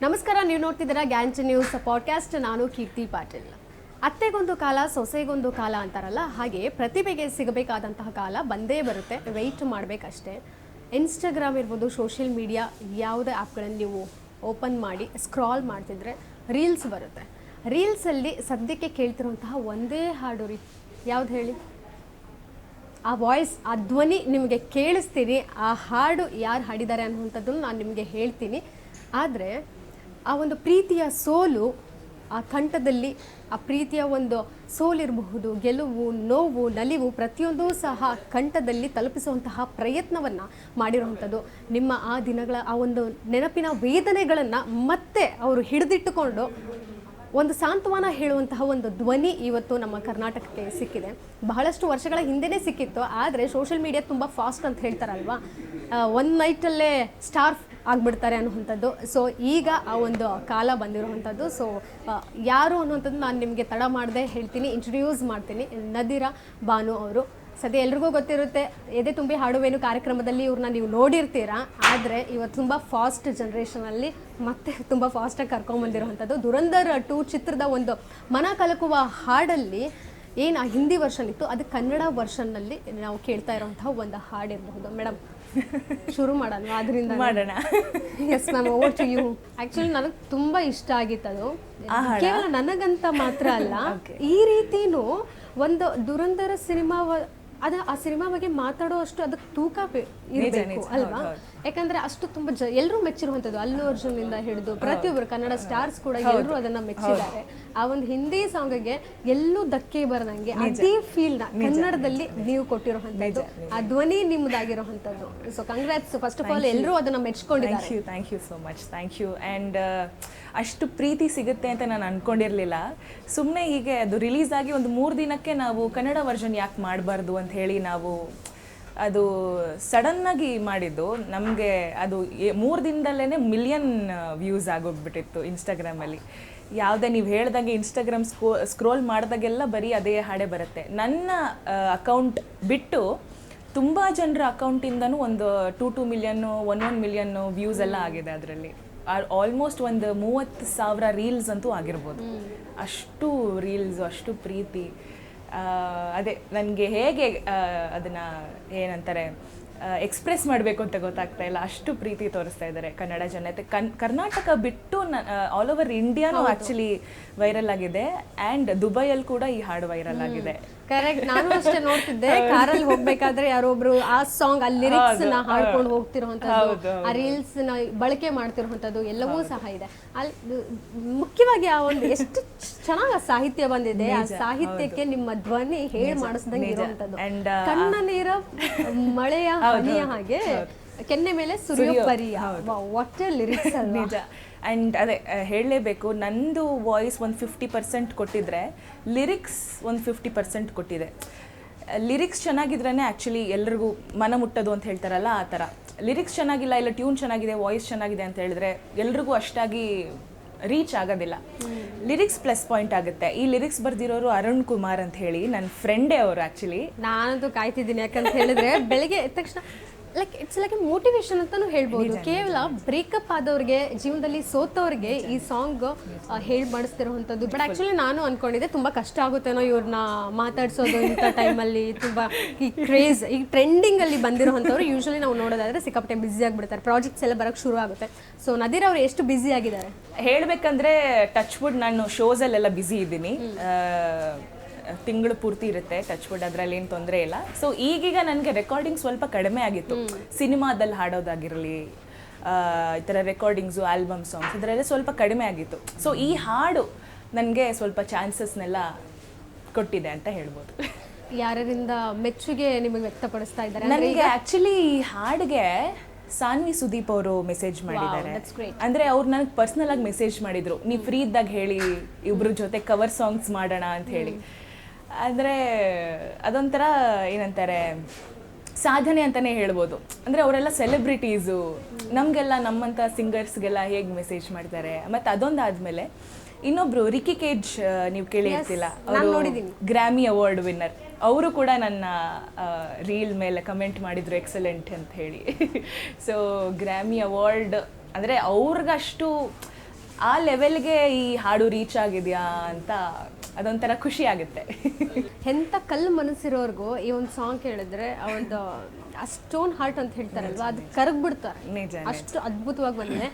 ನಮಸ್ಕಾರ, ನೀವು ನೋಡ್ತಿದ್ದೀರಾ ಗ್ಯಾಂಚ್ ನ್ಯೂಸ್ ಪಾಡ್ಕಾಸ್ಟ್. ನಾನು ಕೀರ್ತಿ ಪಾಟೀಲ್. ಅತ್ತೆಗೊಂದು ಕಾಲ ಸೊಸೆಗೊಂದು ಕಾಲ ಅಂತಾರಲ್ಲ, ಹಾಗೆ ಪ್ರತಿಭೆಗೆ ಸಿಗಬೇಕಾದಂತಹ ಕಾಲ ಬಂದೇ ಬರುತ್ತೆ. ವೆಯ್ಟ್ ಮಾಡಬೇಕಷ್ಟೇ. ಇನ್ಸ್ಟಾಗ್ರಾಮ್ ಇರ್ಬೋದು, ಸೋಷಿಯಲ್ ಮೀಡಿಯಾ ಯಾವುದೇ ಆ್ಯಪ್ಗಳನ್ನು ನೀವು ಓಪನ್ ಮಾಡಿ ಸ್ಕ್ರಾಲ್ ಮಾಡ್ತಿದ್ರೆ ರೀಲ್ಸ್ ಬರುತ್ತೆ. ರೀಲ್ಸಲ್ಲಿ ಸದ್ಯಕ್ಕೆ ಕೇಳ್ತಿರುವಂತಹ ಒಂದೇ ಹಾಡು ಯಾವ್ದು ಹೇಳಿ? ಆ ವಾಯ್ಸ್, ಆ ಧ್ವನಿ ನಿಮಗೆ ಕೇಳಿಸ್ತೀನಿ. ಆ ಹಾಡು ಯಾರು ಹಾಡಿದ್ದಾರೆ ಅನ್ನುವಂಥದ್ದನ್ನು ನಾನು ನಿಮಗೆ ಹೇಳ್ತೀನಿ. ಆದರೆ ಆ ಒಂದು ಪ್ರೀತಿಯ ಸೋಲು, ಆ ಕಂಠದಲ್ಲಿ ಆ ಪ್ರೀತಿಯ ಒಂದು ಸೋಲಿರಬಹುದು, ಗೆಲುವು, ನೋವು, ನಲಿವು ಪ್ರತಿಯೊಂದೂ ಸಹ ಕಂಠದಲ್ಲಿ ತಲುಪಿಸುವಂತಹ ಪ್ರಯತ್ನವನ್ನು ಮಾಡಿರುವಂಥದ್ದು. ನಿಮ್ಮ ಆ ದಿನಗಳ ಆ ಒಂದು ನೆನಪಿನ ವೇದನೆಗಳನ್ನು ಮತ್ತೆ ಅವರು ಹಿಡಿದಿಟ್ಟುಕೊಂಡು ಒಂದು ಸಾಂತ್ವನ ಹೇಳುವಂತಹ ಒಂದು ಧ್ವನಿ ಇವತ್ತು ನಮ್ಮ ಕರ್ನಾಟಕಕ್ಕೆ ಸಿಕ್ಕಿದೆ. ಬಹಳಷ್ಟು ವರ್ಷಗಳ ಹಿಂದೆನೇ ಸಿಕ್ಕಿತ್ತು, ಆದರೆ ಸೋಷಿಯಲ್ ಮೀಡಿಯಾ ತುಂಬ ಫಾಸ್ಟ್ ಅಂತ ಹೇಳ್ತಾರಲ್ವಾ, ಒಂದು ನೈಟಲ್ಲೇ ಸ್ಟಾರ್ ಆಗಿಬಿಡ್ತಾರೆ ಅನ್ನುವಂಥದ್ದು. ಸೊ ಈಗ ಆ ಒಂದು ಕಾಲ ಬಂದಿರುವಂಥದ್ದು. ಸೊ ಯಾರು ಅನ್ನುವಂಥದ್ದು ನಾನು ನಿಮಗೆ ತಡ ಮಾಡದೆ ಹೇಳ್ತೀನಿ, ಇಂಟ್ರೊಡ್ಯೂಸ್ ಮಾಡ್ತೀನಿ. ನದೀರಾ ಬಾನು ಅವರು. ಸದ್ಯ ಎಲ್ರಿಗೂ ಗೊತ್ತಿರುತ್ತೆ, ಎದೆ ತುಂಬಿ ಹಾಡುವೇನು ಕಾರ್ಯಕ್ರಮದಲ್ಲಿ ಇವ್ರನ್ನ ನೀವು ನೋಡಿರ್ತೀರಾ. ಆದರೆ ಇವತ್ತು ತುಂಬ ಫಾಸ್ಟ್ ಜನ್ರೇಷನಲ್ಲಿ ಮತ್ತೆ ತುಂಬ ಫಾಸ್ಟಾಗಿ ಕರ್ಕೊಂಬಂದಿರುವಂಥದ್ದು. ದುರಂಧರ್ 2 ಚಿತ್ರದ ಒಂದು ಮನ ಕಲಕುವ ಹಾಡಲ್ಲಿ ಏನು ಆ ಹಿಂದಿ ವರ್ಷನ್ ಇತ್ತು, ಅದು ಕನ್ನಡ ವರ್ಷನ್ನಲ್ಲಿ ನಾವು ಕೇಳ್ತಾ ಇರೋಂತಹ ಒಂದು ಹಾಡಿರಬಹುದು. ಮೇಡಮ್, ಶುರು ಮಾಡೋಣ ಅದರಿಂದ? ಮಾಡೋಣ. Yes ma'am, over to you. Actually ನನಗೆ ತುಂಬ ಇಷ್ಟ ಆಗಿತ್ತದು. ಕೇವಲ ನನಗಂತ ಮಾತ್ರ ಅಲ್ಲ, ಈ ರೀತಿನೂ ಒಂದು ದುರಂಧರ ಸಿನಿಮಾ, ಆ ಸಿನಿಮಾ ಬಗ್ಗೆ ಮಾತಾಡೋ ಅಷ್ಟು ಅದಕ್ಕೆ ತೂಕ ಇರಬೇಕು ಅಲ್ವಾ? ಯಾಕಂದ್ರೆ ಅಷ್ಟು ತುಂಬ ಎಲ್ಲರೂ ಮೆಚ್ಚಿರುವಂಥದ್ದು. ಅಲ್ಲು ಅರ್ಜುನಿಂದ ಹಿಡಿದು ಪ್ರತಿಯೊಬ್ಬರು ಕನ್ನಡ ಸ್ಟಾರ್ಸ್ ಕೂಡ ಎಲ್ಲರೂ ಅದನ್ನ ಮೆಚ್ಚಿದ್ದಾರೆ. ಆ ಒಂದು ಹಿಂದಿ ಸಾಂಗ್ಗೆ ಎಲ್ಲೂ ಧಕ್ಕೆ ಬರದಂಗೆ ಅದೇ ಫೀಲ್ ನ ಕನ್ನಡದಲ್ಲಿ ನೀವು ಕೊಟ್ಟಿರುವಂಥದ್ದು, ಆ ಧ್ವನಿ ನಿಮ್ದಾಗಿರುವಂಥದ್ದು. So congrats first of all, ಎಲ್ಲರೂ ಅದನ್ನ ಮೆಚ್ಕೊಂಡಿದ್ದಾರೆ. Thank you so much. Thank you. And ಅಷ್ಟು ಪ್ರೀತಿ ಸಿಗುತ್ತೆ ಅಂತ ನಾನು ಅನ್ಕೊಂಡಿರಲಿಲ್ಲ. ಸುಮ್ಮನೆ ಹೀಗೆ ಅದು ರಿಲೀಸ್ ಆಗಿ ಒಂದು 3 ದಿನಕ್ಕೆ ನಾವು ಕನ್ನಡ ವರ್ಷನ್ ಯಾಕೆ ಮಾಡಬಾರ್ದು ಅಂತ ಹೇಳಿ ನಾವು ಅದು ಸಡನ್ನಾಗಿ ಮಾಡಿದ್ದು. ನಮಗೆ ಅದು 3 ದಿನದಲ್ಲೇ ಮಿಲಿಯನ್ ವ್ಯೂಸ್ ಆಗೋಗ್ಬಿಟ್ಟಿತ್ತು ಇನ್ಸ್ಟಾಗ್ರಾಮಲ್ಲಿ. ಯಾವುದೇ ನೀವು ಹೇಳ್ದಂಗೆ ಇನ್ಸ್ಟಾಗ್ರಾಮ್ ಸ್ಕ್ರೋಲ್ ಮಾಡಿದಾಗೆಲ್ಲ ಬರೀ ಅದೇ ಹಾಡೇ ಬರುತ್ತೆ. ನನ್ನ ಅಕೌಂಟ್ ಬಿಟ್ಟು ತುಂಬ ಜನರ ಅಕೌಂಟಿಂದನೂ ಒಂದು 2 ಮಿಲಿಯನ್ನು 1 ಮಿಲಿಯನ್ನು ವ್ಯೂಸ್ ಎಲ್ಲ ಆಗಿದೆ. ಅದರಲ್ಲಿ ಆಲ್ಮೋಸ್ಟ್ ಒಂದು 30,000 ರೀಲ್ಸ್ ಅಂತೂ ಆಗಿರ್ಬೋದು. ಅಷ್ಟು ರೀಲ್ಸು, ಅಷ್ಟು ಪ್ರೀತಿ. ಅದೇ ನನಗೆ ಹೇಗೆ ಅದನ್ನು ಏನಂತಾರೆ ಎಕ್ಸ್ಪ್ರೆಸ್ ಮಾಡಬೇಕು ಅಂತ ಗೊತ್ತಾಗ್ತಾ ಇಲ್ಲ. ಅಷ್ಟು ಪ್ರೀತಿ ತೋರಿಸ್ತಾ ಇದ್ದಾರೆ ಕನ್ನಡ ಜನತೆ. ಕರ್ನಾಟಕ ಬಿಟ್ಟು ಆಲ್ ಓವರ್ ಇಂಡಿಯಾನು ಆ್ಯಕ್ಚುಲಿ ವೈರಲ್ ಆಗಿದೆ. ಆ್ಯಂಡ್ ದುಬೈಯಲ್ಲಿ ಕೂಡ ಈ ಹಾಡು ವೈರಲ್ ಆಗಿದೆ. ಕರೆಕ್ಟ್. ನಾನು ಅಷ್ಟೇ ನೋಡ್ತಿದ್ದೆ, ಕಾರಲ್ಲಿ ಹೋಗ್ಬೇಕಾದ್ರೆ ಯಾರೊಬ್ರು ಆ ಸಾಂಗ್, ಆ ಲಿರಿಕ್ಸ್ ನ ಹಾಡ್ಕೊಂಡು ಹೋಗ್ತಿರುವಂತದ್ದು, ಆ ರೀಲ್ಸ್ ನ ಬಳಕೆ ಮಾಡ್ತಿರುವಂತದ್ದು ಎಲ್ಲವೂ ಸಹ ಇದೆ. ಅಲ್ಲಿ ಮುಖ್ಯವಾಗಿ ಆ ಒಂದು ಎಷ್ಟು ಚೆನ್ನಾಗಿ ಸಾಹಿತ್ಯ ಬಂದಿದೆ, ಆ ಸಾಹಿತ್ಯಕ್ಕೆ ನಿಮ್ಮ ಧ್ವನಿ ಹೇಳಿ ಮಾಡಿಸ್ದಂಗೆ ಇರುವಂತದ್ದು. ಕಣ್ಣ ನೀರ ಮಳೆಯ ಹನಿಯ ಹಾಗೆ ಕೆನ್ನೆ ಮೇಲೆ ಸುರಿಯೋ ಪರಿಯ. ವಾಟ್ ಎ ಲಿರಿಕ್ಸ್ ಅಲ್ವಾ? ನಿಜ. ಆ್ಯಂಡ್ ಅದೇ ಹೇಳಲೇಬೇಕು, ನಂದು ವಾಯ್ಸ್ ಒಂದು 50% ಕೊಟ್ಟಿದ್ರೆ ಲಿರಿಕ್ಸ್ ಒಂದು 50% ಕೊಟ್ಟಿದೆ. ಲಿರಿಕ್ಸ್ ಚೆನ್ನಾಗಿದ್ರೇ ಆ್ಯಕ್ಚುಲಿ ಎಲ್ರಿಗೂ ಮನ ಮುಟ್ಟೋದು ಅಂತ ಹೇಳ್ತಾರಲ್ಲ, ಆ ಥರ. ಲಿರಿಕ್ಸ್ ಚೆನ್ನಾಗಿಲ್ಲ, ಇಲ್ಲ ಟ್ಯೂನ್ ಚೆನ್ನಾಗಿದೆ, ವಾಯ್ಸ್ ಚೆನ್ನಾಗಿದೆ ಅಂತ ಹೇಳಿದ್ರೆ ಎಲ್ರಿಗೂ ಅಷ್ಟಾಗಿ ರೀಚ್ ಆಗೋದಿಲ್ಲ. ಲಿರಿಕ್ಸ್ ಪ್ಲಸ್ ಪಾಯಿಂಟ್ ಆಗುತ್ತೆ. ಈ ಲಿರಿಕ್ಸ್ ಬರ್ದಿರೋರು ಅರುಣ್ ಕುಮಾರ್ ಅಂತ ಹೇಳಿ ನನ್ನ ಫ್ರೆಂಡೇ ಅವರು. ಆ್ಯಕ್ಚುಲಿ ನಾನಂತೂ ಕಾಯ್ತಿದ್ದೀನಿ, ಯಾಕಂತ ಹೇಳಿದ್ರೆ ಬೆಳಗ್ಗೆ ಎದ್ದ ತಕ್ಷಣ ಇಟ್ಸ್ ಲೈಕ್ ಮೋಟಿವೇಶನ್ ಅಂತಾನು ಹೇಳ್ಬೋದು. ಕೇವಲ ಬ್ರೇಕಪ್ ಆದವ್ರಿಗೆ, ಜೀವನದಲ್ಲಿ ಸೋತವ್ರಿಗೆ ಈ ಸಾಂಗ್ ಹೇಳಿ ಮಾಡಿಸ್ತಿರುವಂಥದ್ದು. ಬಟ್ ಆ್ಯಕ್ಚುಲಿ ನಾನು ಅನ್ಕೊಂಡಿದ್ದೆ ತುಂಬ ಕಷ್ಟ ಆಗುತ್ತೇನೋ ಇವ್ರನ್ನ ಮಾತಾಡ್ಸೋದು ಇಂಥ ಟೈಮಲ್ಲಿ. ತುಂಬ ಈ ಕ್ರೇಜ್, ಈಗ ಟ್ರೆಂಡಿಂಗಲ್ಲಿ ಬಂದಿರೋವಂಥವ್ರು ಯೂಶ್ವಲಿ ನಾವು ನೋಡೋದಾದ್ರೆ ಸಿಕ್ಕಾಪಟ್ಟೆ ಬ್ಯುಸಿ ಆಗಿಬಿಡ್ತಾರೆ, ಪ್ರಾಜೆಕ್ಟ್ಸ್ ಎಲ್ಲ ಬರೋಕ್ಕೆ ಶುರು ಆಗುತ್ತೆ. ಸೊ ನದೀರ್ ಅವರು ಎಷ್ಟು ಬ್ಯುಸಿ ಆಗಿದ್ದಾರೆ ಹೇಳಬೇಕಂದ್ರೆ, ಟಚ್ ವುಡ್ ನಾನು ಶೋಸಲ್ಲೆಲ್ಲ ಬ್ಯುಸಿ ಇದ್ದೀನಿ. ತಿಂಗಳು ಪೂರ್ತಿ ಇರುತ್ತೆ ಟಚ್ ವುಡ್, ಅದರಲ್ಲಿ ಏನು ತೊಂದರೆ ಇಲ್ಲ. ಸೊ ಈಗೀಗ ನನಗೆ ರೆಕಾರ್ಡಿಂಗ್ ಸ್ವಲ್ಪ ಕಡಿಮೆ ಆಗಿತ್ತು. ಸಿನಿಮಾದಲ್ಲಿ ಹಾಡೋದಾಗಿರಲಿ, ಈ ಥರ ರೆಕಾರ್ಡಿಂಗ್ಸು, ಆಲ್ಬಮ್ ಸಾಂಗ್ಸ್ ಇದರಲ್ಲೇ ಸ್ವಲ್ಪ ಕಡಿಮೆ ಆಗಿತ್ತು. ಸೊ ಈ ಹಾಡು ನನಗೆ ಸ್ವಲ್ಪ ಚಾನ್ಸಸ್ನೆಲ್ಲ ಕೊಟ್ಟಿದೆ ಅಂತ ಹೇಳ್ಬೋದು. ಯಾರಿಂದ ಮೆಚ್ಚುಗೆ ನಿಮಗೆ ವ್ಯಕ್ತಪಡಿಸ್ತಾ ಇದ್ದಾರೆ? ನನಗೆ ಆ್ಯಕ್ಚುಲಿ ಈ ಹಾಡಿಗೆ ಸಾನ್ವಿ ಸುದೀಪ್ ಅವರು ಮೆಸೇಜ್ ಮಾಡಿದ್ದಾರೆ. ಅಂದರೆ ಅವ್ರು ನನಗೆ ಪರ್ಸ್ನಲ್ ಆಗಿ ಮೆಸೇಜ್ ಮಾಡಿದರು, ನೀವು ಫ್ರೀ ಇದ್ದಾಗ ಹೇಳಿ, ಇಬ್ಬರ ಜೊತೆ ಕವರ್ ಸಾಂಗ್ಸ್ ಮಾಡೋಣ ಅಂತ ಹೇಳಿ. ಅಂದರೆ ಅದೊಂಥರ ಏನಂತಾರೆ, ಸಾಧನೆ ಅಂತಲೇ ಹೇಳ್ಬೋದು. ಅಂದರೆ ಅವರೆಲ್ಲ ಸೆಲೆಬ್ರಿಟೀಸು, ನಮಗೆಲ್ಲ ನಮ್ಮಂಥ ಸಿಂಗರ್ಸ್ಗೆಲ್ಲ ಹೇಗೆ ಮೆಸೇಜ್ ಮಾಡ್ತಾರೆ. ಮತ್ತು ಅದೊಂದಾದಮೇಲೆ ಇನ್ನೊಬ್ರು ರಿಕಿ ಕೇಜ್, ನೀವು ಕೇಳಿರ್ತಿಲ್ಲ, ಅವರು ಗ್ರಾಮಿ ಅವಾರ್ಡ್ ವಿನ್ನರ್. ಅವರು ಕೂಡ ನನ್ನ ರೀಲ್ ಮೇಲೆ ಕಮೆಂಟ್ ಮಾಡಿದ್ರು ಎಕ್ಸಲೆಂಟ್ ಅಂತ ಹೇಳಿ. ಸೊ ಗ್ರಾಮಿ ಅವಾರ್ಡ್ ಅಂದರೆ ಅವ್ರಿಗಷ್ಟು ಆ ಲೆವೆಲ್ಗೆ ಈ ಹಾಡು ರೀಚ್ ಆಗಿದೆಯಾ ಅಂತ ಅದೊಂಥರ ಖುಷಿ ಆಗುತ್ತೆ. ಎಂಥ ಕಲ್ಲು ಮನಸ್ಸಿರೋರ್ಗೂ ಈ ಒಂದು ಸಾಂಗ್ ಕೇಳಿದ್ರೆ ಆ ಒಂದು ಆ ಸ್ಟೋನ್ ಹಾರ್ಟ್ ಅಂತ ಹೇಳ್ತಾರಲ್ವ, ಅದು ಕರಗ್ಬಿಡ್ತಾರೆ. ನಿಜ. ಅಷ್ಟು ಅದ್ಭುತವಾಗಿ ಬಂದಿದೆ.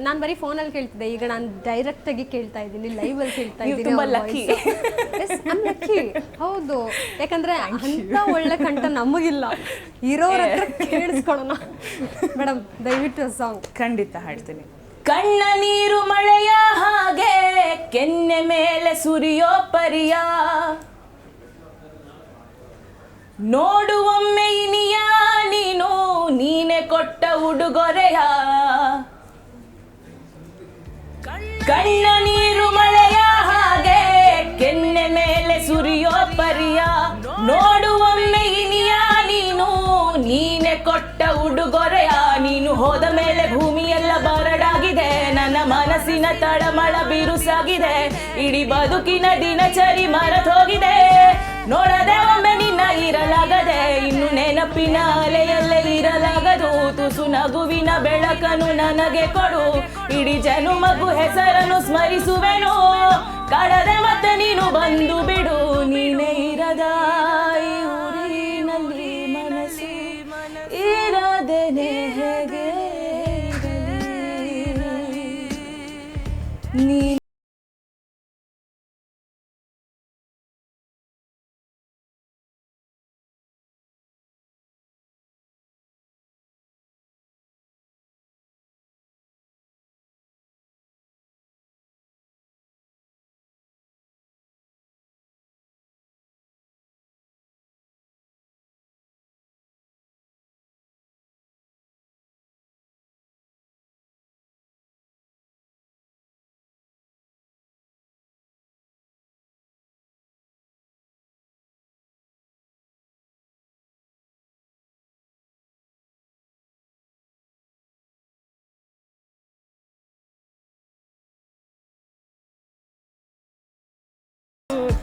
ನಾನು ಬರೀ ಫೋನಲ್ಲಿ ಕೇಳ್ತಿದ್ದೆ, ಈಗ ನಾನು ಡೈರೆಕ್ಟ್ ಆಗಿ ಕೇಳ್ತಾ ಇದ್ದೀನಿ, ಲೈವ್ ಅಲ್ಲಿ ಕೇಳ್ತಾ ಇದ್ದೀನಿ. ತುಂಬಾ ಲಕ್ಕಿ. ಲಕ್ಕಿ, ಹೌದು. ಯಾಕಂದ್ರೆ ಅಂತ ಒಳ್ಳೆ ಕಂಠ ನಮಗಿಲ್ಲ, ಇರೋರ ಹತ್ರ ಕೇಳಿಸ್ಕೊಳ್ಳೋಣ. ಮೇಡಮ್ ದಯವಿಟ್ಟು ಸಾಂಗ್. ಖಂಡಿತ ಹಾಡ್ತೀನಿ. ಕಣ್ಣ ನೀರು ಮಳೆಯ ಹಾಗೆ ಕೆನ್ನೆ ಮೇಲೆ ಸುರಿಯೋ ಪರಿಯ, ನೋಡುವೊಮ್ಮೆ ಇನಿಯ ನೀನು ನೀನೆ ಕೊಟ್ಟ ಉಡುಗೊರೆಯ. ಕಣ್ಣ ನೀರು ಮಳೆಯ ಹಾಗೆ ಕೆನ್ನೆ ಮೇಲೆ ಸುರಿಯೋ ಪರಿಯ, ನೋಡುವೊಮ್ಮೆ ಇನಿಯ ನೀನು ನೀನೆ ಕೊಟ್ಟ ಉಡುಗೊರೆಯ. ನೀನು ಹೋದ ಮೇಲೆ ಭೂಮಿಯೆಲ್ಲ ಬರಡಾಗಿದೆ, ನನ್ನ ಮನಸ್ಸಿನ ತಳಮಳ ಬಿರುಸಾಗಿದೆ, ಇಡೀ ಬದುಕಿನ ದಿನಚರಿ ಮರೆತೋಗಿದೆ. ನೋಡದೆ ಒಮ್ಮೆ ನಿನ್ನ ಇರಲಾಗದೆ, ಇನ್ನು ನೆನಪಿನ ಅಲೆಯಲ್ಲೇ ಇರಲಾಗದು. ತುಸು ನಗುವಿನ ಬೆಳಕನ್ನು ನನಗೆ ಕೊಡು, ಇಡೀ ಜನುಮಗು ಹೆಸರನ್ನು ಸ್ಮರಿಸುವೆನು. ಕಾಡದೆ ಮತ್ತೆ ನೀನು ಬಂದು ಬಿಡು, ನೀನೇ ಇರದ ಈ ಊರಿನಲ್ಲಿ ಮನಸ್ಸು ಇರದೇನೆ ಹೇಗೆ ನೀ.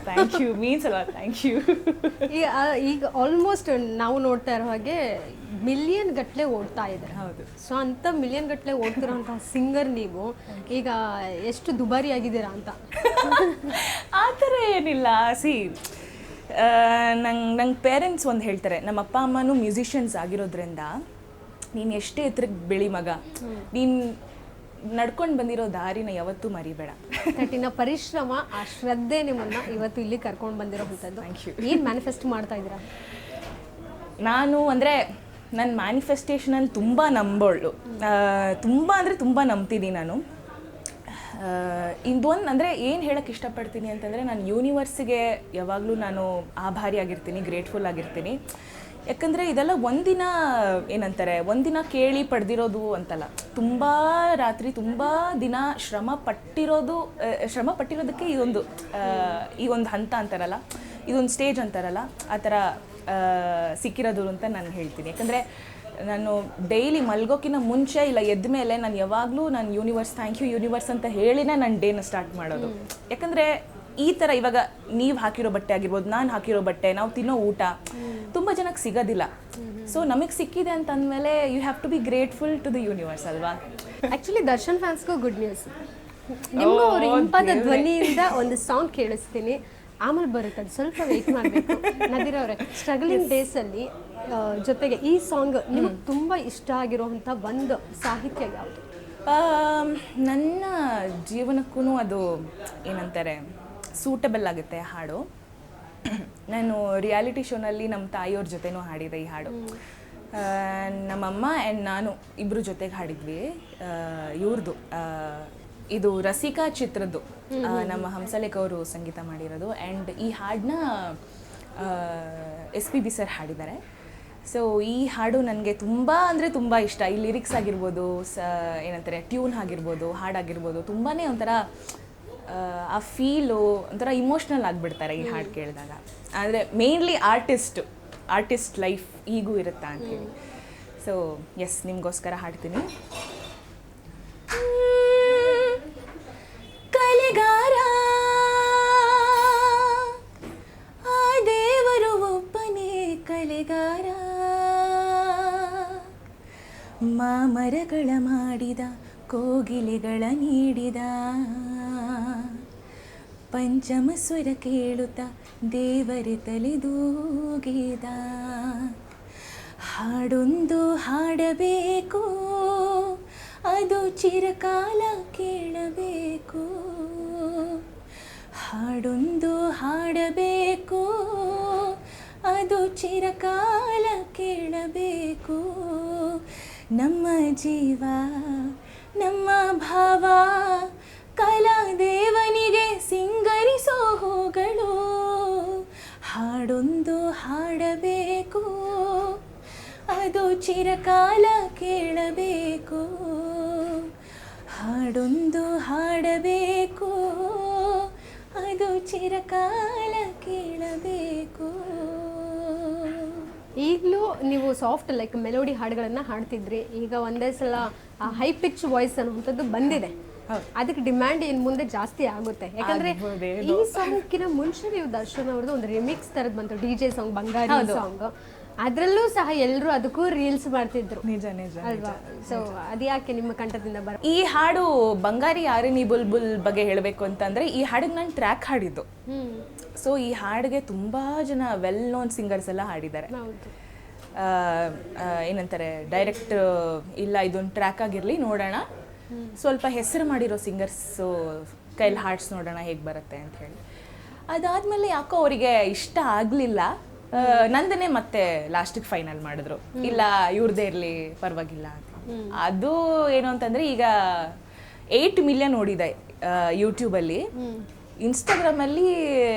ಥ್ಯಾಂಕ್ ಯು, ಮೀನ್ಸ್ ಅಲ್ವಾ, ಥ್ಯಾಂಕ್ ಯು. ಈಗ ಆಲ್ಮೋಸ್ಟ್ ನಾವು ನೋಡ್ತಾ ಇರೋ ಹಾಗೆ ಮಿಲಿಯನ್ ಗಟ್ಟಲೆ ಓಡ್ತಾ ಇದ್ದಾರೆ. ಹೌದು. ಸೊ ಅಂತ ಮಿಲಿಯನ್ ಗಟ್ಟಲೆ ಓಡ್ತಿರೋಂತಹ ಸಿಂಗರ್ ನೀವು ಈಗ ಎಷ್ಟು ದುಬಾರಿ ಆಗಿದ್ದೀರಾ ಅಂತ? ಆ ಥರ ಏನಿಲ್ಲ. ನಂಗೆ ಪೇರೆಂಟ್ಸ್ ಒಂದು ಹೇಳ್ತಾರೆ, ನಮ್ಮ ಅಪ್ಪ ಅಮ್ಮನೂ ಮ್ಯೂಸಿಷಿಯನ್ಸ್ ಆಗಿರೋದ್ರಿಂದ ನೀನು ಎಷ್ಟೇ ಎತ್ತರಕ್ಕೆ ಬೆಳಿ ಮಗ, ನೀನು ನಡ್ಕೊಂಡು ಬಂದಿರೋ ದಾರಿನ ಯಾವತ್ತೂ ಮರಿಬೇಡ. ಕಠಿಣ ಪರಿಶ್ರಮ, ಆ ಶ್ರದ್ಧೆ ನಿಮ್ಮನ್ನ ಇವತ್ತು ಇಲ್ಲಿ ಕರ್ಕೊಂಡು ಬಂದಿರೋಂಥದ್ದು. Thank you. ಏನು ಮ್ಯಾನಿಫೆಸ್ಟ್ ಮಾಡ್ತಾ ಇದ್ದೀರಾ? ನಾನು ಅಂದರೆ ನನ್ನ ಮ್ಯಾನಿಫೆಸ್ಟೇಷನಲ್ಲಿ ತುಂಬ ನಂಬೋಳು, ತುಂಬ ಅಂದರೆ ತುಂಬ ನಂಬ್ತಿದ್ದೀನಿ ನಾನು. ಇದೊಂದು ಅಂದರೆ ಏನು ಹೇಳೋಕ್ಕೆ ಇಷ್ಟಪಡ್ತೀನಿ ಅಂತಂದರೆ, ನಾನು ಯೂನಿವರ್ಸಿಗೆ ಯಾವಾಗಲೂ ನಾನು ಆಭಾರಿಯಾಗಿರ್ತೀನಿ, ಗ್ರೇಟ್ಫುಲ್ ಆಗಿರ್ತೀನಿ. ಯಾಕಂದರೆ ಇದೆಲ್ಲ ಒಂದಿನ ಏನಂತಾರೆ, ಒಂದಿನ ಕೇಳಿ ಪಡೆದಿರೋದು ಅಂತಲ್ಲ, ತುಂಬ ರಾತ್ರಿ ತುಂಬ ದಿನ ಶ್ರಮ ಪಟ್ಟಿರೋದಕ್ಕೆ ಈ ಒಂದು ಹಂತ ಅಂತಾರಲ್ಲ, ಇದೊಂದು ಸ್ಟೇಜ್ ಅಂತಾರಲ್ಲ, ಆ ಥರ ಸಿಕ್ಕಿರೋದು ಅಂತ ನಾನು ಹೇಳ್ತೀನಿ. ಯಾಕಂದರೆ ನಾನು ಡೈಲಿ ಮಲ್ಗೋಕ್ಕಿಂತ ಮುಂಚೆ ಇಲ್ಲ ಎದ್ದ ಮೇಲೆ ನಾನು ಯಾವಾಗಲೂ ನಾನು ಯೂನಿವರ್ಸ್, ಥ್ಯಾಂಕ್ ಯು ಯೂನಿವರ್ಸ್ ಅಂತ ಹೇಳಿನೇ ನಾನು ಡೇನ ಸ್ಟಾರ್ಟ್ ಮಾಡೋದು. ಯಾಕಂದರೆ ಈ ಥರ ಇವಾಗ ನೀವು ಹಾಕಿರೋ ಬಟ್ಟೆ ಆಗಿರ್ಬೋದು, ನಾನು ಹಾಕಿರೋ ಬಟ್ಟೆ, ನಾವು ತಿನ್ನೋ ಊಟ ತುಂಬ ಜನಕ್ಕೆ ಸಿಗೋದಿಲ್ಲ. ಸೊ ನಮಗೆ ಸಿಕ್ಕಿದೆ ಅಂತ ಅಂದಮೇಲೆ you have to be grateful to the universe ಅಲ್ವಾ. ಆ್ಯಕ್ಚುಲಿ ದರ್ಶನ್ ಫ್ಯಾನ್ಸ್ಗೂ ಗುಡ್ ನ್ಯೂಸ್. ನಿಮಗೂ ಅವ್ರ ಇಂಪಾದ ಧ್ವನಿಯಿಂದ ಒಂದು ಸಾಂಗ್ ಕೇಳಿಸ್ತೀನಿ, ಆಮೇಲೆ ಬರುತ್ತೆ, ಅದು ಸ್ವಲ್ಪ ವೆಯ್ಟ್ ಮಾಡಬೇಕು. ನದಿರ್ ಅವರೇ, ಸ್ಟ್ರಗಲಿಂಗ್ ಡೇಸಲ್ಲಿ ಜೊತೆಗೆ ಈ ಸಾಂಗ್ ನಿಮಗೆ ತುಂಬ ಇಷ್ಟ ಆಗಿರುವಂಥ ಒಂದು ಸಾಹಿತ್ಯ ಯಾವುದು? ನನ್ನ ಜೀವನಕ್ಕೂ ಅದು ಏನಂತಾರೆ ಸೂಟಬಲ್ ಆಗುತ್ತೆ ಹಾಡು. ನಾನು ರಿಯಾಲಿಟಿ ಶೋನಲ್ಲಿ ನಮ್ಮ ತಾಯಿಯವ್ರ ಜೊತೆನೂ ಹಾಡಿದೆ ಈ ಹಾಡು. ನಮ್ಮಮ್ಮ ಆ್ಯಂಡ್ ನಾನು ಇಬ್ಬರು ಜೊತೆಗೆ ಹಾಡಿದ್ವಿ. ಇವ್ರದ್ದು ಇದು ರಸಿಕಾ ಚಿತ್ರದ್ದು, ನಮ್ಮ ಹಂಸಲೇಖ ಅವರು ಸಂಗೀತ ಮಾಡಿರೋದು. ಆ್ಯಂಡ್ ಈ ಹಾಡನ್ನ SPB ಸರ್ ಹಾಡಿದ್ದಾರೆ. ಸೊ ಈ ಹಾಡು ನನಗೆ ತುಂಬ ಅಂದರೆ ತುಂಬ ಇಷ್ಟ. ಈ ಲಿರಿಕ್ಸ್ ಆಗಿರ್ಬೋದು, ಏನಂತಾರೆ ಟ್ಯೂನ್ ಆಗಿರ್ಬೋದು, ಹಾಡಾಗಿರ್ಬೋದು, ತುಂಬಾ ಒಂಥರ ಆ ಫೀಲು ಒಂಥರ ಇಮೋಷ್ನಲ್ ಆಗಿಬಿಡ್ತಾರೆ ಈ ಹಾಡು ಕೇಳಿದಾಗ. ಆದರೆ ಮೇನ್ಲಿ ಆರ್ಟಿಸ್ಟ್ ಲೈಫ್ ಈಗೂ ಇರುತ್ತಾ ಅಂಥೇಳಿ. ಸೊ ಎಸ್, ನಿಮಗೋಸ್ಕರ ಹಾಡ್ತೀನಿ. ಕಲೆಗಾರ ಆ ದೇವರು ಒಬ್ಬನೇ ಕಲೆಗಾರ, ಮಾಮರಗಳ ಮಾಡಿದ, ಕೋಗಿಲೆಗಳ ನೀಡಿದ, ಪಂಚಮ ಸ್ವರ ಕೇಳುತ್ತ ದೇವರೇ ತಲೆದೂಗಿದ. ಹಾಡೊಂದು ಹಾಡಬೇಕು, ಅದು ಚಿರಕಾಲ ಕೇಳಬೇಕು. ಹಾಡೊಂದು ಹಾಡಬೇಕು, ಅದು ಚಿರಕಾಲ ಕೇಳಬೇಕು. ನಮ್ಮ ಜೀವ ನಮ್ಮ ಭಾವ ಕಲಾದೇವನಿಗೆ ಸಿಂಗರಿಸೋ ಹೂಗಳು. ಹಾಡೊಂದು ಹಾಡಬೇಕು, ಅದು ಚಿರಕಾಲ ಕೇಳಬೇಕು. ಹಾಡೊಂದು ಹಾಡಬೇಕು, ಅದು ಚಿರಕಾಲ ಕೇಳಬೇಕು. ಈಗಲೂ ನೀವು ಸಾಫ್ಟ್ ಲೈಕ್ ಮೆಲೋಡಿ ಹಾಡುಗಳನ್ನು ಹಾಡ್ತಿದ್ರಿ. ಈಗ ಒಂದೇ ಸಲ ಹೈ ಪಿಚ್ ವಾಯ್ಸ್ ಅನ್ನುವಂಥದ್ದು ಬಂದಿದೆ. ಅದಕ್ಕೆ ಡಿಮ್ಯಾಂಡ್ ಇನ್ನು ಮುಂದೆ ಜಾಸ್ತಿ ಆಗುತ್ತೆ. ಯಾಕಂದ್ರೆ ಈ ಸಾಂಗ್ಕಿನ ಮುಂಚೆ ನೀವು ದರ್ಶನ್ ಅವ್ರದ್ದು ಒಂದು ರಿಮಿಕ್ಸ್ ತರದ್ ಬಂತು, DJ ಸಾಂಗ್ ಬಂಗಾರಿ ಸಾಂಗ್. ಅದ್ರಲ್ಲೂ ಸಹ ಎಲ್ಲರೂ ಅದಕ್ಕೂ ರೀಲ್ಸ್ ಮಾಡ್ತಿದ್ರು. ನಿಜ ನಿಜ ಅಲ್ವಾ? ಸೊ ಅದ್ಯಾಕೆ ನಿಮ್ಮ ಕಂಠದಿಂದ ಬರ ಈ ಹಾಡು ಬಂಗಾರಿ ಆರಿನಿ ಬುಲ್ಬುಲ್ ಬಗ್ಗೆ ಹೇಳಬೇಕು ಅಂತಂದ್ರೆ, ಈ ಹಾಡಿಗೆ ನಾನು ಟ್ರ್ಯಾಕ್ ಹಾಡಿದ್ದು. ಸೊ ಈ ಹಾಡಿಗೆ ತುಂಬಾ ಜನ ವೆಲ್ ನೋನ್ ಸಿಂಗರ್ಸ್ ಎಲ್ಲ ಹಾಡಿದ್ದಾರೆ. ಏನಂತಾರೆ, ಡೈರೆಕ್ಟ್ ಇಲ್ಲ ಇದೊಂದು ಟ್ರ್ಯಾಕ್ ಆಗಿರಲಿ ನೋಡೋಣ, ಸ್ವಲ್ಪ ಹೆಸರು ಮಾಡಿರೋ ಸಿಂಗರ್ಸು ಕೈಲಿ ಹಾಡ್ಸ್ ನೋಡೋಣ ಹೇಗೆ ಬರುತ್ತೆ ಅಂತ ಹೇಳಿ. ಅದಾದ್ಮೇಲೆ ಯಾಕೋ ಅವರಿಗೆ ಇಷ್ಟ ಆಗಲಿಲ್ಲ. ನಂದನೇ ಮತ್ತೆ ಲಾಸ್ಟಿಗೆ ಫೈನಲ್ ಮಾಡಿದ್ರು, ಇಲ್ಲ ಇವ್ರದ್ದೇ ಇರಲಿ ಪರವಾಗಿಲ್ಲ ಅಂತ. ಅದು ಏನು ಅಂತಂದ್ರೆ, ಈಗ 8 ಮಿಲಿಯನ್ ನೋಡಿದೆ ಯೂಟ್ಯೂಬಲ್ಲಿ. ಇನ್ಸ್ಟಾಗ್ರಾಮಲ್ಲಿ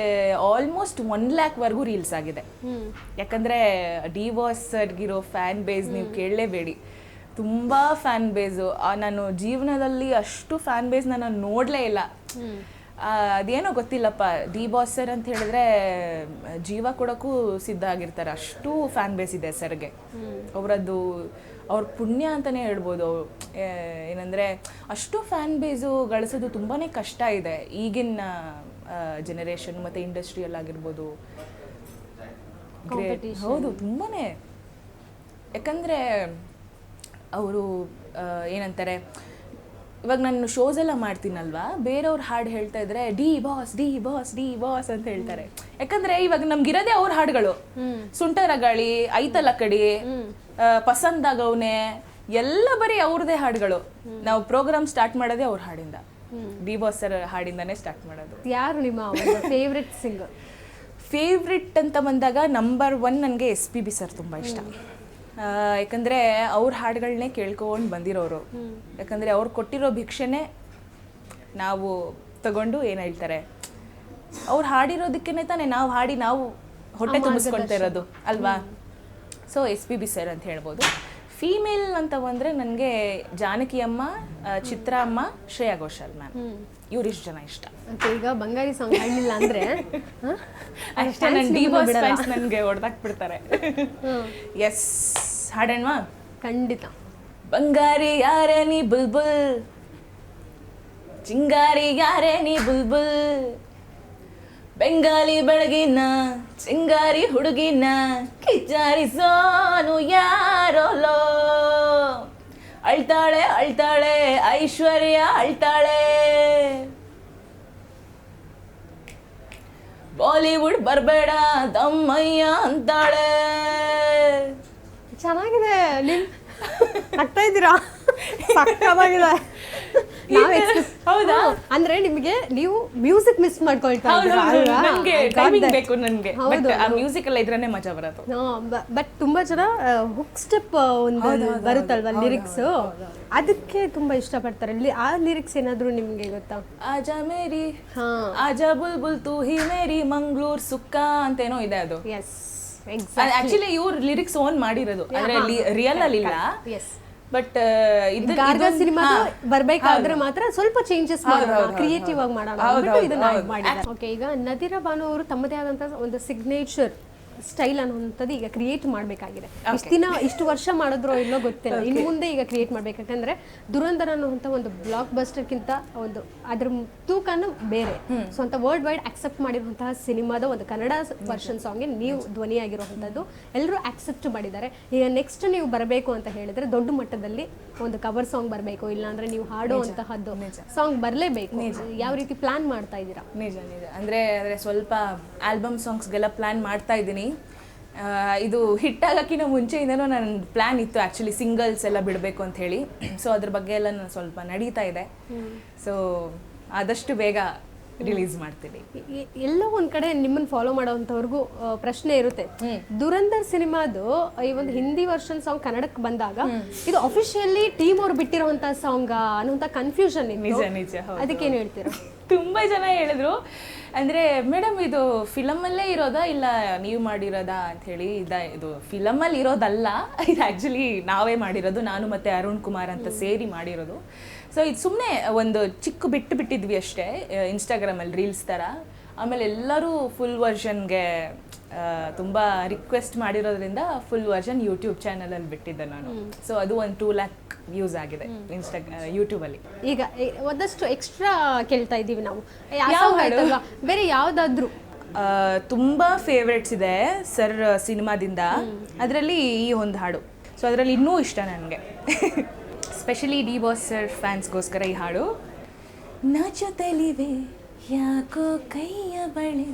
ಆಲ್ಮೋಸ್ಟ್ 1 ಲ್ಯಾಕ್ವರೆಗೂ ರೀಲ್ಸ್ ಆಗಿದೆ. ಯಾಕಂದರೆ ಡಿವೋರ್ಸ್ ಸರ್ಗಿರೋ ಫ್ಯಾನ್ ಬೇಸ್ ನೀವು ಕೇಳಲೇಬೇಡಿ, ತುಂಬ ಫ್ಯಾನ್ ಬೇಸು. ನಾನು ಜೀವನದಲ್ಲಿ ಅಷ್ಟು ಫ್ಯಾನ್ ಬೇಸ್ನ ನಾನು ನೋಡಲೇ ಇಲ್ಲ. ಅದೇನೋ ಗೊತ್ತಿಲ್ಲಪ್ಪ, ಡಿ ಬಾಸ್ ಸರ್ ಅಂತ ಹೇಳಿದ್ರೆ ಜೀವ ಕೊಡೋಕ್ಕೂ ಸಿದ್ಧ ಆಗಿರ್ತಾರೆ, ಅಷ್ಟು ಫ್ಯಾನ್ ಬೇಸ್ ಇದೆ ಸರ್ಗೆ. ಅವರದ್ದು ಅವ್ರ ಪುಣ್ಯ ಅಂತಲೇ ಹೇಳ್ಬೋದು. ಏನಂದರೆ ಅಷ್ಟು ಫ್ಯಾನ್ ಬೇಸು ಗಳಿಸೋದು ತುಂಬಾ ಕಷ್ಟ ಇದೆ ಈಗಿನ ಜನರೇಷನ್ ಮತ್ತು ಇಂಡಸ್ಟ್ರಿಯಲ್ಲಾಗಿರ್ಬೋದು. ಹೌದು, ತುಂಬಾ. ಯಾಕಂದರೆ ಅವರು ಏನಂತಾರೆ, ಇವಾಗ ನಾನು ಶೋಸ್ ಎಲ್ಲ ಮಾಡ್ತೀನಲ್ವಾ, ಬೇರೆಯವ್ರ ಹಾಡು ಹೇಳ್ತಾ ಇದ್ರೆ D boss D boss D boss ಅಂತ ಹೇಳ್ತಾರೆ. ಯಾಕಂದ್ರೆ ಇವಾಗ ನಮ್ಗಿರೋದೇ ಅವ್ರ ಹಾಡುಗಳು. ಸುಂಟರಗಾಳಿ, ಐತಲ ಕಡಿ, ಪಸಂದಾಗವ್ನೆ ಎಲ್ಲ ಬರೀ ಅವ್ರದೇ ಹಾಡುಗಳು. ನಾವು ಪ್ರೋಗ್ರಾಮ್ ಸ್ಟಾರ್ಟ್ ಮಾಡೋದೇ ಅವ್ರ ಹಾಡಿಂದ, ಡಿ ಬಾಸ್ ಸರ್ ಹಾಡಿಂದಾನೇ ಸ್ಟಾರ್ಟ್ ಮಾಡೋದು. ಯಾರು ನಿಮ್ಮ ಫೇವ್ರೆಟ್ ಸಿಂಗರ್? ಫೇವ್ರೆಟ್ ಅಂತ ಬಂದಾಗ ನಂಬರ್ 1 ನನಗೆ SPB ಸರ್ ತುಂಬ ಇಷ್ಟ. ಯಾಕಂದರೆ ಅವ್ರ ಹಾಡುಗಳನ್ನೇ ಕೇಳ್ಕೊಂಡು ಬಂದಿರೋರು. ಯಾಕಂದರೆ ಅವ್ರು ಕೊಟ್ಟಿರೋ ಭಿಕ್ಷೆನೇ ನಾವು ತಗೊಂಡು ಏನು ಹೇಳ್ತಾರೆ, ಅವ್ರು ಹಾಡಿರೋದಕ್ಕೇ ತಾನೇ ನಾವು ಹಾಡಿ ನಾವು ಹೊಟ್ಟೆ ತುಂಬಿಸ್ಕೊಳ್ತಾ ಇರೋದು ಅಲ್ವಾ. ಸೊ SPB ಸರ್ ಅಂತ ಹೇಳ್ಬೋದು. ಫೀಮೇಲ್ ಅಂತ ಬಂದರೆ ನನಗೆ ಜಾನಕಿ ಅಮ್ಮ, ಚಿತ್ರಾ ಅಮ್ಮ, ಶ್ರೇಯಾ ಘೋಷಾಲ್ ಮ್ಯಾಮ್, ಇವ್ರಿಷ್ಟು ಜನ ಇಷ್ಟ. ಈಗ ಬಂಗಾರಿ ಸಾಂಗ್ ಹಾಡಲಿಲ್ಲ ಅಂದರೆ ಅಷ್ಟೇ, ನನ್ನ ಡಿ ಬಾಸ್ ಫ್ಯಾನ್ಸ್ ನನಗೆ ಹೊಡೆದಾಕ್ಬಿಡ್ತಾರೆ. ಎಸ್, ಹಾಡಣ್ವಾ? ಖಂಡಿತ. ಬಂಗಾರಿ ಯಾರೇ ನೀ ಬುಲ್ಬುಲ್, ಚಿಂಗಾರಿ ಯಾರೇ ನೀ ಬುಲ್ಬುಲ್, ಬೆಂಗಾಲಿ ಬೆಳಗಿನ ಚಿಂಗಾರಿ ಹುಡುಗಿನ ಕಿಚ್ಚಾರಿಸೋನು ಯಾರೋಲೋ. ಅಳ್ತಾಳೆ ಅಳ್ತಾಳೆ ಐಶ್ವರ್ಯ ಅಳ್ತಾಳೆ, ಬಾಲಿವುಡ್ ಬರಬೇಡ ದಮ್ಮಯ್ಯ ಅಂತಾಳೆ. ಚೆನ್ನಾಗಿದೆ, ನಿಮ್ ಆಗ್ತಾ ಇದ್ದೀರಾ? ಸಕ್ಕತ್ತಾಗಿದೆ. ಹೌದಾ? ಅಂದ್ರೆ ನಿಮಗೆ ನೀವು ಮ್ಯೂಸಿಕ್ ಮಿಸ್ ಮಾಡ್ಕೊಳ್ತಾ ಇದ್ದೀರಾ ಅಲ್ವಾ? ನನಗೆ ಟೈಮಿಂಗ್ ಬೇಕು ನನಗೆ, ಬಟ್ ಆ ಮ್ಯೂಸಿಕ್ ಎಲ್ಲ ಇದ್ರೇನೆ ಮಜಾ ಬರೋದು. ಬಟ್ ತುಂಬಾ ಜನ ಹುಕ್ ಸ್ಟೆಪ್ ಒಂದು ಬರುತ್ತಲ್ವಾ ಲಿರಿಕ್ಸ್, ಅದಕ್ಕೆ ತುಂಬಾ ಇಷ್ಟಪಡ್ತಾರೆ. ಆ ಲಿರಿಕ್ಸ್ ಏನಾದ್ರು ನಿಮ್ಗೆ ಗೊತ್ತಾ? ಆಜಾ ಮೇರಿ ಆಜಾ ಬುಲ್ಬುಲ್ ತೂ ಹಿ ಮೇರಿ ಮಂಗ್ಳೂರ್ ಸುಕ್ಕ ಅಂತೇನೋ ಇದೆ ಅದು. ಎಸ್, ಆಕ್ಚುಲಿ ಇವ್ರು ಲಿರಿಕ್ಸ್ ಓನ್ ಮಾಡಿರೋದು, ಅಂದ್ರೆ ರಿಯಲ್ ಅಲ್ಲಿ ಇಲ್ಲ. ಬಟ್ ಗಾರ್ಗ ಸಿನಿಮಾ ಬರ್ಬೇಕಾದ್ರೆ ಮಾತ್ರ ಸ್ವಲ್ಪ ಚೇಂಜಸ್ ಮಾಡೋಣ, ಕ್ರಿಯೇಟಿವ್ ಆಗಿ ಮಾಡೋಣ ಅಂದ್ಬಿಟ್ಟು ಇದನ್ನ ಆಡ್ ಮಾಡಿದ್ದಾರೆ. ಓಕೆ, ಈಗ ನದಿರಾ ಬಾನು ಅವರು ತಮ್ಮದೇ ಆದಂತ ಒಂದು ಸಿಗ್ನೇಚರ್ ಸ್ಟೈಲ್ ಅನ್ನುವಂಥದ್ದು ಈಗ ಕ್ರಿಯೇಟ್ ಮಾಡಬೇಕಾಗಿದೆ. ಇಷ್ಟು ವರ್ಷ ಮಾಡಿದ್ರೋ ಇಲ್ಲೋ ಗೊತ್ತಿಲ್ಲ, ಇನ್ನು ಮುಂದೆ ಈಗ ಕ್ರಿಯೇಟ್ ಮಾಡ್ಬೇಕಂದ್ರೆ ದುರಂಧರ ಅನ್ನುವಂಥ ಒಂದು ಬ್ಲಾಕ್ ಬಸ್ಟರ್ಗಿಂತ ಒಂದು ಅದ್ರ ತೂಕನ ಬೇರೆ. ಸೊ ಅಂತ ವರ್ಲ್ಡ್ ವೈಡ್ ಅಕ್ಸೆಪ್ಟ್ ಮಾಡಿರುವಂತಹ ಸಿನಿಮಾದ ಒಂದು ಕನ್ನಡ ವರ್ಷನ್ ಸಾಂಗ್ಗೆ ನೀವು ಧ್ವನಿಯಾಗಿರುವಂಥದ್ದು ಎಲ್ಲರೂ ಅಕ್ಸೆಪ್ಟ್ ಮಾಡಿದ್ದಾರೆ. ಈಗ ನೆಕ್ಸ್ಟ್ ನೀವು ಬರಬೇಕು ಅಂತ ಹೇಳಿದ್ರೆ ದೊಡ್ಡ ಮಟ್ಟದಲ್ಲಿ ಒಂದು ಕವರ್ ಸಾಂಗ್ ಬರಬೇಕು, ಇಲ್ಲಾಂದ್ರೆ ನೀವು ಹಾಡುವಂತಹದ್ದು ಸಾಂಗ್ ಬರಲೇಬೇಕು, ಯಾವ ರೀತಿ ಪ್ಲಾನ್ ಮಾಡ್ತಾ ಇದ್ದೀರಾ? ನಿಜ ನಿಜ ಅಂದರೆ ಸ್ವಲ್ಪ ಆಲ್ಬಮ್ ಸಾಂಗ್ಸ್ಗೆಲ್ಲ ಪ್ಲ್ಯಾನ್ ಮಾಡ್ತಾ ಇದ್ದೀನಿ. ಇದು ಹಿಟ್ ಆಗೋಕ್ಕಿಂತ ಮುಂಚೆಯಿಂದನೂ ನನ್ನ ಪ್ಲ್ಯಾನ್ ಇತ್ತು ಆ್ಯಕ್ಚುಲಿ, ಸಿಂಗಲ್ಸ್ ಎಲ್ಲ ಬಿಡಬೇಕು ಅಂತ ಹೇಳಿ. ಸೊ ಅದ್ರ ಬಗ್ಗೆ ಎಲ್ಲ ನಾನು ಸ್ವಲ್ಪ ನಡೀತಾ ಇದೆ. ಸೊ ಆದಷ್ಟು ಬೇಗ ರಿಲೀಸ್ ಮಾಡ್ತೀನಿ. ಎಲ್ಲೋ ಒಂದ್ ಕಡೆ ನಿಮ್ಮನ್ನ ಫಾಲೋ ಮಾಡೋವಂಥವ್ರಿಗೂ ಪ್ರಶ್ನೆ ಇರುತ್ತೆ, ದುರಂಧರ್ ಸಿನಿಮಾದು ಈ ಒಂದು ಹಿಂದಿ ವರ್ಷನ್ ಸಾಂಗ್ ಕನ್ನಡಕ್ಕೆ ಬಂದಾಗ ಇದು ಅಫಿಷಿಯಲಿ ಟೀಮ್ ಅವ್ರು ಬಿಟ್ಟಿರುವಂತ ಸಾಂಗ್ ಅನ್ನುವಂಥ ಕನ್ಫ್ಯೂಷನ್ ನಿಜ ಇತ್ತು. ನಿಜ ಅದಕ್ಕೇನು ಹೇಳ್ತೀರಾ? ತುಂಬ ಜನ ಹೇಳಿದ್ರು, ಅಂದರೆ ಮೇಡಮ್ ಇದು ಫಿಲಮಲ್ಲೇ ಇರೋದಾ ಇಲ್ಲ ನೀವು ಮಾಡಿರೋದಾ ಅಂಥೇಳಿ. ಇದು ಫಿಲಮಲ್ಲಿ ಇರೋದಲ್ಲ, ಇದು ಆ್ಯಕ್ಚುಲಿ ನಾವೇ ಮಾಡಿರೋದು, ನಾನು ಮತ್ತು ಅರುಣ್ ಕುಮಾರ್ ಅಂತ ಸೇರಿ ಮಾಡಿರೋದು. ಸೊ ಇದು ಸುಮ್ಮನೆ ಒಂದು ಚಿಕ್ಕ ಬಿಟ್ಟಿದ್ವಿ ಅಷ್ಟೇ ಇನ್ಸ್ಟಾಗ್ರಾಮಲ್ಲಿ ರೀಲ್ಸ್ ಥರ. ಆಮೇಲೆ ಎಲ್ಲರೂ ಫುಲ್ ವರ್ಷನ್ಗೆ ತುಂಬ ರಿಕ್ವೆಸ್ಟ್ ಮಾಡಿರೋದ್ರಿಂದ ಫುಲ್ ವರ್ಷನ್ ಯೂಟ್ಯೂಬ್ ಚಾನಲಲ್ಲಿ ಬಿಟ್ಟಿದ್ದೆ ನಾನು. ಸೊ ಅದು ಒಂದು 2 lakh ವ್ಯೂಸ್ ಆಗಿದೆ ಯೂಟ್ಯೂಬಲ್ಲಿ. ಈಗ ಒಂದಷ್ಟು ಎಕ್ಸ್ಟ್ರಾ ಕೇಳ್ತಾ ಇದ್ದೀವಿ ನಾವು, ಬೇರೆ ಯಾವುದಾದ್ರೂ ತುಂಬ ಫೇವ್ರೆಟ್ಸ್ ಇದೆ ಸರ್ ಸಿನಿಮಾದಿಂದ. ಅದರಲ್ಲಿ ಈ ಒಂದು ಹಾಡು, ಸೊ ಅದರಲ್ಲಿ ಇನ್ನೂ ಇಷ್ಟ ನನಗೆ, ಸ್ಪೆಷಲಿ ಡಿ ಬಾಸ್ ಸರ್ ಫ್ಯಾನ್ಸ್ಗೋಸ್ಕರ ಈ ಹಾಡು. ನಾಚುತ್ತಲಿವೆ ಯಾಕೋ ಕೈಯ ಬಳೆ,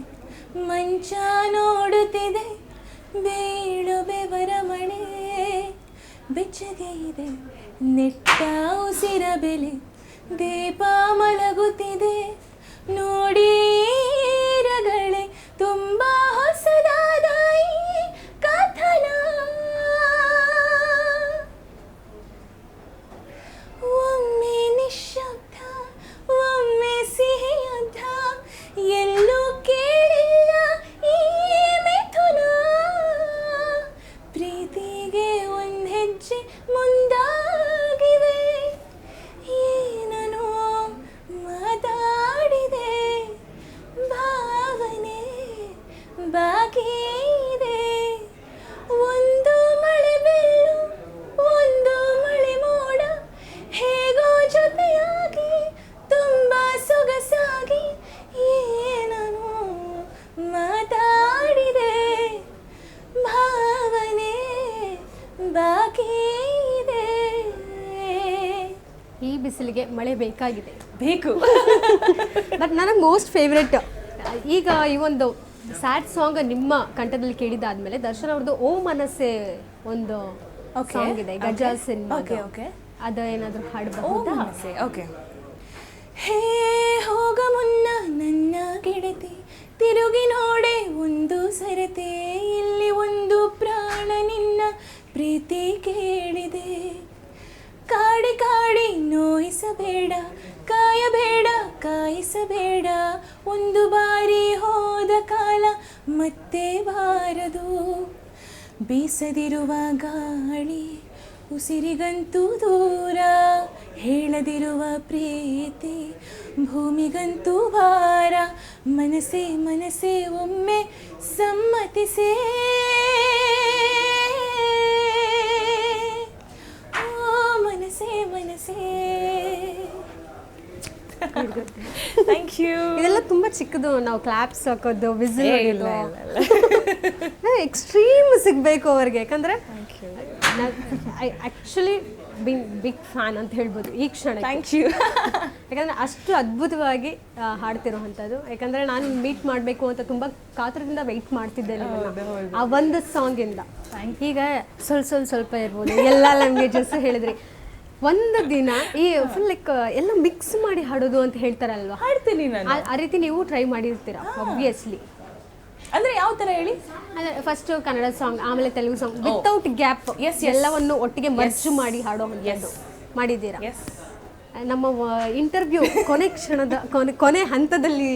ಮಂಚ ನೋಡುತ್ತಿದೆ ಬೀಳು ಬೆವರ ಮಳೆ, ಬೆಚ್ಚಗೆ ಇದೆ ನೆಟ್ಟ ಉಸಿರ ಬೆಲೆ, ದೀಪ ಮಲಗುತ್ತಿದೆ ನೋಡಿ ರಗಳೆ, ತುಂಬ ಹೊಸದಾದ ಈ ಕಥನ. ಒಮ್ಮೆ ನಿಶ್ಶಬ್ದ, ಒಮ್ಮೆ ಸಿಹಿಯದ್ದ, ಎಲ್ಲೂ ಕೇಳಿಲ್ಲ ಈ ಮಿಥುನ, ಪ್ರೀತಿಗೆ ಒಂದು ಹೆಜ್ಜೆ ಮುಂದಾಗಿವೆ, ಏನೋ ಮಾತಾಡಿದೆ, ಭಾವನೆ ಬಾಕಿ ಇದೆ, ಒಂದು ಮಳೆ ಬೆಲ್ಲು ಒಂದು ಮಳೆ ಮೋಡ, ಹೇಗೋ ಜೊತೆಯಾಗಿ ತುಂಬ ಸೊಗಸಾಗಿ, ಏನೋ ಮಾತಾಡಿದೆ, ಭಾವನೆ ಬಾಕಿ ಇದೆ. ಈ ಬಿಸಿಲಿಗೆ ಮಳೆ ಬೇಕಾಗಿದೆ, ಬೇಕು. ಬಟ್ ನನಗೆ ಮೋಸ್ಟ್ ಫೇವ್ರೆಟ್ ಈಗ ಈ ಒಂದು ಸ್ಯಾಡ್ ಸಾಂಗ್ ನಿಮ್ಮ ಕಂಠದಲ್ಲಿ ಕೇಳಿದಾದ್ಮೇಲೆ ದರ್ಶನ್ ಅವ್ರದ್ದು ಓ ಮನಸ್ಸೆ ಒಂದು ಸಾಂಗ್ ಇದೆ ಗಜಾ ಸಿನಿಮಾ, ಅದ ಏನಾದರೂ ಹಾಡಬಹುದಾ? ಓಕೆ. ಹೇ ಹೋಗ ಮುನ್ನ ನನ್ನ ಗೆಳತಿ, ತಿರುಗಿ ನೋಡೆ ಒಂದು ಸರತೆ, ಇಲ್ಲಿ ಒಂದು ಪ್ರಾಣ ನಿನ್ನ ಪ್ರೀತಿ ಕೇಳಿದೆ, ಕಾಡಿ ಕಾಡಿ ನೋಯಿಸಬೇಡ, ಕಾಯಬೇಡ ಕಾಯಿಸಬೇಡ, ಒಂದು ಬಾರಿ ಹೋದ ಕಾಲ ಮತ್ತೆ ಬಾರದು, ಬೀಸದಿರುವ ಗಾಳಿ ಉಸಿರಿಗಂತೂ ದೂರ, ಹೇಳದಿರುವ ಪ್ರೀತಿ ಭೂಮಿಗಂತೂ ಭಾರ, ಮನಸ್ಸೇ ಮನಸ್ಸೇ ಒಮ್ಮೆ ಸಮ್ಮತಿಸೇ, ಮನಸ್ಸೇ ಮನಸ್ಸೇ. Thank you. ಇದೆಲ್ಲ ತುಂಬಾ ಚಿಕ್ಕದು, ನಾವು ಕ್ಲಾಪ್ಸ್ ಹಾಕೋದು, ವಿಸಿಲ್ ಎಕ್ಸ್ಟ್ರೀಮ್ ಸಿಗಬೇಕು ಅವ್ರಿಗೆ, ಯಾಕಂದ್ರೆ ಐ ಆ್ಯಕ್ಚುಲಿ ಬಿಗ್ ಫ್ಯಾನ್ ಅಂತ ಹೇಳ್ಬೋದು ಈ ಕ್ಷಣ. Thank you. ಯಾಕಂದರೆ ಅಷ್ಟು ಅದ್ಭುತವಾಗಿ ಹಾಡ್ತಿರೋವಂಥದ್ದು. ಯಾಕಂದರೆ ನಾನು ಮೀಟ್ ಮಾಡಬೇಕು ಅಂತ ತುಂಬ ಕಾತರದಿಂದ ವೆಯ್ಟ್ ಮಾಡ್ತಿದ್ದೆ ಆ ಒಂದು ಸಾಂಗಿಂದ. ಈಗ ಸ್ವಲ್ಪ ಇರ್ಬೋದು, ಎಲ್ಲ ಲ್ಯಾಂಗ್ವೇಜಸ್ ಹೇಳಿದ್ರಿ. ಒಂದು ದಿನ ಈ ಫುಲ್ ಲೈಕ್ ಎಲ್ಲ ಮಿಕ್ಸ್ ಮಾಡಿ ಹಾಡೋದು ಅಂತ ಹೇಳ್ತಾರಲ್ವಾ, ಹಾಡ್ತೀನಿ ನಾನು. ಆ ರೀತಿ ನೀವು ಟ್ರೈ ಮಾಡಿರ್ತೀರಾ ಆಬ್ವಿಯಸ್ಲಿ. ಅಂದ್ರೆ ಯಾವ ತರ ಹೇಳಿ? ಫಸ್ಟ್ ಕನ್ನಡ ಸಾಂಗ್, ಆಮೇಲೆ ತೆಲುಗು ಸಾಂಗ್, ವಿತೌಟ್ ಗ್ಯಾಪ್ ಎಲ್ಲವನ್ನು ಒಟ್ಟಿಗೆ ಮರ್ಜ್ ಮಾಡಿ ಹಾಡೋ ಹಾಗೆ ಮಾಡಿದ್ದೀರಾ. ನಮ್ಮ ಇಂಟರ್ವ್ಯೂ ಕೊನೆ ಕ್ಷಣದ ಕೊನೆ ಹಂತದಲ್ಲಿ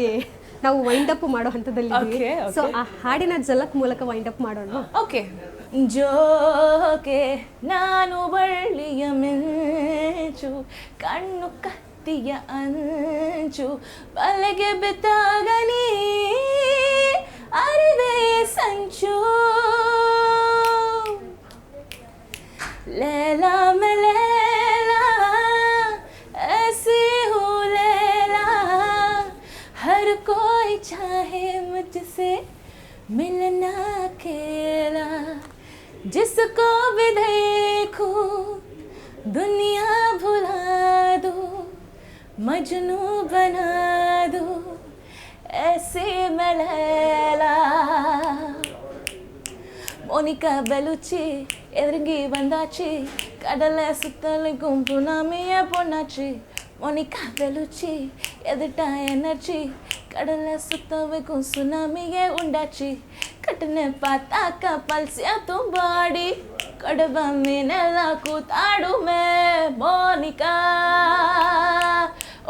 ನಾವು ವೈಂಡ್ ಅಪ್ ಮಾಡೋ ಹಂತದಲ್ಲಿ, ಸೊ ಆ ಹಾಡಿನ ಜಲಕ್ ಮೂಲಕ ವೈಂಡ್ ಅಪ್ ಮಾಡೋಣ. ಓಕೆ. ಜೋಕೆ ನಾನು ಬಳ್ಳಿಯ ಮಿಂಚು, ಕಣ್ಣು ಕತ್ತಿಯ ಅಂಚು, ಬಲೆಗೆ ಬಿದ್ದಾಗ ನೀ ಅರಿವೆ ಸಂಚು, ಲೇಲಾ ಮಲೇಲಾ ऐसी हूँ लैला, हर कोई चाहे मुझसे मिलना अकेला, जिसको भी देखूं दुनिया भुला दो मजनू बना दो ऐसे मैं लैला ಮೋನಿಕಾ ಬೆಲುಚಿ ಎದುರಿಗೆ ಬಂದಾಚಿ ಕಡಲೆ ಸುತ್ತಲೂ ಗುಂಪು ನಮಿಯ ಪೊಣ್ಣಾಚಿ ಮೋನಿಕಾ ಬೆಲುಚಿ ಎದುಟ ಎನರ್ಜಿ ಕಡಲೆ ಸುತ್ತಬೇಕು ಸುನಾಮಿಗೆ ಉಂಡಾಚಿ ಕಟನೆ ಪಾತಾಕ ಪಲ್ಸ್ಯ ತುಂಬಾಡಿ ಕಡಬ ಮೀನೆಲ್ಲ ಕೂತಾಡು May Monika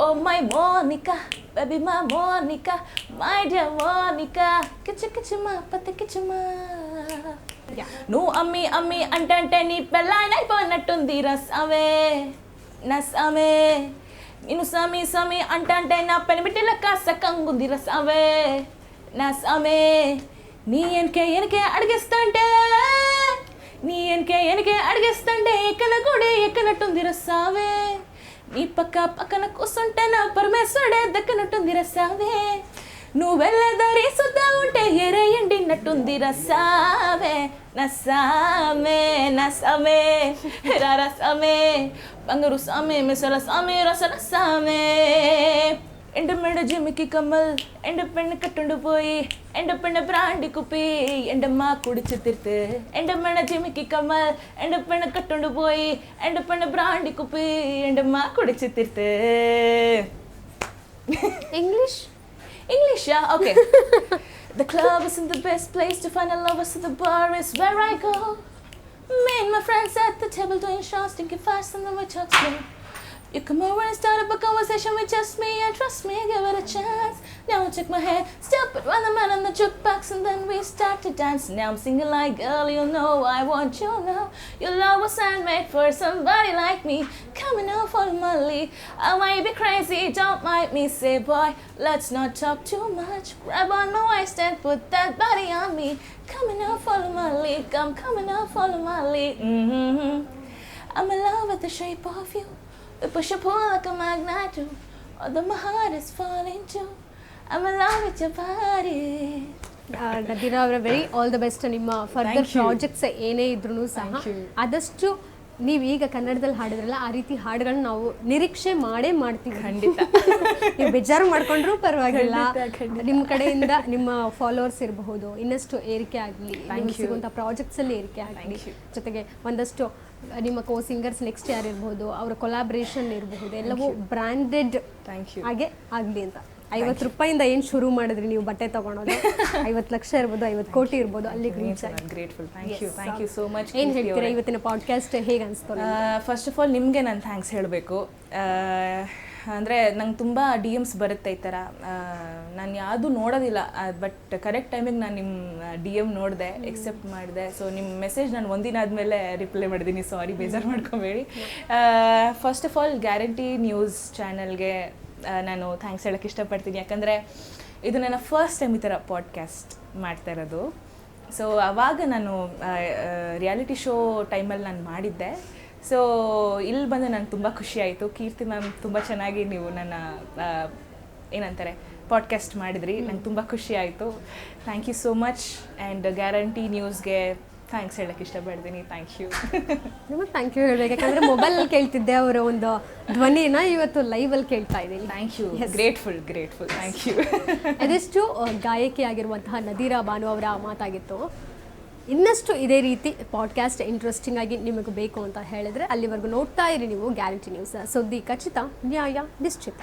Oh my Monica, baby my Monica, my dear Monica, kichima pata kichima. నువ్వు అమ్మి అమ్మి అంటే నీ పెళ్ళానైపోయినట్టుంది రసమే నసమే నేను సమీ సమీ అంటే నా పెనిమిటిల కాసకంగుంది రసమే నసమే నీ ఎనకే అడిగేస్తంటే నీ ఎనకే అడిగేస్తంటే ఎక్కన కూడా ఎక్కనట్టుంది రసమే నీ పక్కన కూర్చుంటే నా పరమేశ్వరుడే దక్కనట్టుంది రసావే నువ్వు వెళ్ళదారి సుద్దా ఉంటే ఎరయండినట్టుంది రసావే నసామే నసమే రసమే బంగారు సామే మిసల సామే రసరసామే ఎండమెడ జిమికి కమ్మల్ ఎండ పెണ്ണு கட்டுண்டு போய் ఎండ பெண்ண பிராண்டி குப்பி ఎండம்மா குடிச்சு திருத்து ఎండமெட జిమికి కమ్మల్ ఎండ పెண்ணு கட்டுண்டு போய் ఎండ பெண்ண பிராண்டி குப்பி ఎండம்மா குடிச்சு திருத்து English, yeah, okay. The club isn't the best place to find a lover, so the bar is where I go. Me and my friends at the table doing shots, thinking fast and then we talk slow. You come over and start up a conversation with just me, and trust me, give it a chance. Now I check my hair, stop it, run the man on the jukebox, and then we start to dance. Now I'm singing like, girl, you know I want you now. Your love was handmade for somebody like me. Coming out for my lead, I might be crazy, don't mind me. Say, boy, let's not talk too much. Grab on my waist and put that body on me. Coming out, follow my lead, come coming out, follow my lead. I'm in love with the shape of you. We push and pull like a magnet do. Although my heart is falling too, I'm in love with your body. ನದಿರಾ ಅವರ very all the best. ನಿಮ್ಮ further projects ಏನೇ ಇದ್ರೂ ಸಹ ಆದಷ್ಟು ನೀವು ಈಗ ಕನ್ನಡದಲ್ಲಿ ಹಾಡಿದ್ರಲ್ಲ ಆ ರೀತಿ ಹಾಡುಗಳನ್ನ ನಾವು ನಿರೀಕ್ಷೆ ಮಾಡ್ತೀವಿ. ಖಂಡಿತ. ನೀವು ಬೇಜಾರು ಮಾಡ್ಕೊಂಡ್ರೂ ಪರವಾಗಿಲ್ಲ. ನಿಮ್ಮ ಕಡೆಯಿಂದ ನಿಮ್ಮ ಫಾಲೋವರ್ಸ್ ಇರಬಹುದು ಇನ್ನಷ್ಟು ಏರಿಕೆ ಆಗಲಿ, ಸಿಗುವಂಥ ಪ್ರಾಜೆಕ್ಟ್ಸಲ್ಲಿ ಏರಿಕೆ ಆಗಲಿ, ಜೊತೆಗೆ ಒಂದಷ್ಟು ನಿಮ್ಮ ಕೋ ಸಿಂಗರ್ಸ್ ನೆಕ್ಸ್ಟ್ ಯಾರು ಇರ್ಬೋದು, ಅವರ ಕೊಲಾಬ್ರೇಷನ್ ಇರಬಹುದು, ಎಲ್ಲವೂ ಬ್ರ್ಯಾಂಡೆಡ್ ಹಾಗೆ ಆಗಲಿ ಅಂತ. 50 ರೂಪಾಯಿಂದ ಏನು ಶುರು ಮಾಡಿದ್ರಿ ನೀವು ಬಟ್ಟೆ ತಗೊಳೋದು, 50 ಲಕ್ಷ ಇರ್ಬೋದು, 50 ಕೋಟಿ ಇರ್ಬೋದು, ಅಲ್ಲಿಗೆ ರೀಚ್ ಆಗಿ. Grateful, thank you so much. ಏನು ಹೇಳ್ತೀರಾ ಇವತ್ತಿನ ಪಾಡ್ಕಾಸ್ಟ್ ಹೇಗೆ ಅನಿಸ್ತು? ಫಸ್ಟ್ ಆಫ್ ಆಲ್ ನಿಮಗೆ ನಾನು ಥ್ಯಾಂಕ್ಸ್ ಹೇಳಬೇಕು. ಅಂದರೆ ನಂಗೆ ತುಂಬ ಡಿ ಎಮ್ಸ್ ಬರುತ್ತೆ ಈ ಥರ, ನಾನು ಯಾವುದೂ ನೋಡೋದಿಲ್ಲ, ಬಟ್ ಕರೆಕ್ಟ್ ಟೈಮಿಗೆ ನಾನು ನಿಮ್ಮ ಡಿ ಎಮ್ ನೋಡಿದೆ, ಎಕ್ಸೆಪ್ಟ್ ಮಾಡಿದೆ. ಸೊ ನಿಮ್ಮ ಮೆಸೇಜ್ ನಾನು ಒಂದಿನ ಆದಮೇಲೆ ರಿಪ್ಲೈ ಮಾಡಿದ್ದೀನಿ, ಸಾರಿ ಬೇಜಾರು ಮಾಡ್ಕೊಬೇಡಿ. First of all Guarantee News ಚಾನಲ್ಗೆ ನಾನು ಥ್ಯಾಂಕ್ಸ್ ಹೇಳೋಕ್ಕೆ ಇಷ್ಟಪಡ್ತೀನಿ, ಯಾಕಂದರೆ ಇದು ನನ್ನ ಫಸ್ಟ್ ಟೈಮ್ ಈ ಥರ ಪಾಡ್ಕಾಸ್ಟ್ ಮಾಡ್ತಾ ಇರೋದು. ಸೊ ಆವಾಗ ನಾನು ರಿಯಾಲಿಟಿ ಶೋ ಟೈಮಲ್ಲಿ ನಾನು ಮಾಡಿದ್ದೆ. ಸೊ ಇಲ್ಲಿ ಬಂದು ನನಗೆ ತುಂಬ ಖುಷಿ ಆಯಿತು. ಕೀರ್ತಿ ಮ್ಯಾಮ್ ತುಂಬ ಚೆನ್ನಾಗಿ ನೀವು ನನ್ನ ಏನಂತಾರೆ ಪಾಡ್ಕಾಸ್ಟ್ ಮಾಡಿದ್ರಿ, ನಂಗೆ ತುಂಬ ಖುಷಿ ಆಯಿತು. Thank you so much. And guarantee ನ್ಯೂಸ್ಗೆ ಥ್ಯಾಂಕ್ಸ್ ಹೇಳಕ್ಕೆ ಇಷ್ಟಪಡ್ತೀನಿ. Thank you. ನಿಮಗೆ ಥ್ಯಾಂಕ್ ಯು ಹೇಳಬೇಕು, ಯಾಕಂದರೆ ಮೊಬೈಲಲ್ಲಿ ಕೇಳ್ತಿದ್ದೆ ಅವರ ಒಂದು ಧ್ವನಿನ ಇವತ್ತು ಲೈವಲ್ಲಿ ಕೇಳ್ತಾ ಇದ್ದೀನಿ. Thank you. Grateful, thank you. ಅದೆಷ್ಟು ಗಾಯಕಿಯಾಗಿರುವಂತಹ ನದಿರಾ ಬಾನು ಅವರ ಮಾತಾಗಿತ್ತು. ಇನ್ನಷ್ಟು ಇದೇ ರೀತಿ ಪಾಡ್ಕಾಸ್ಟ್ ಇಂಟ್ರೆಸ್ಟಿಂಗ್ ಆಗಿ ನಿಮಗೆ ಬೇಕು ಅಂತ ಹೇಳಿದ್ರೆ ಅಲ್ಲಿವರೆಗೂ ನೋಡ್ತಾ ಇರಿ ನೀವು ಗ್ಯಾರಂಟಿ ನ್ಯೂಸ್. ಸುದ್ದಿ ಖಚಿತ, ನ್ಯಾಯ ನಿಶ್ಚಿತ.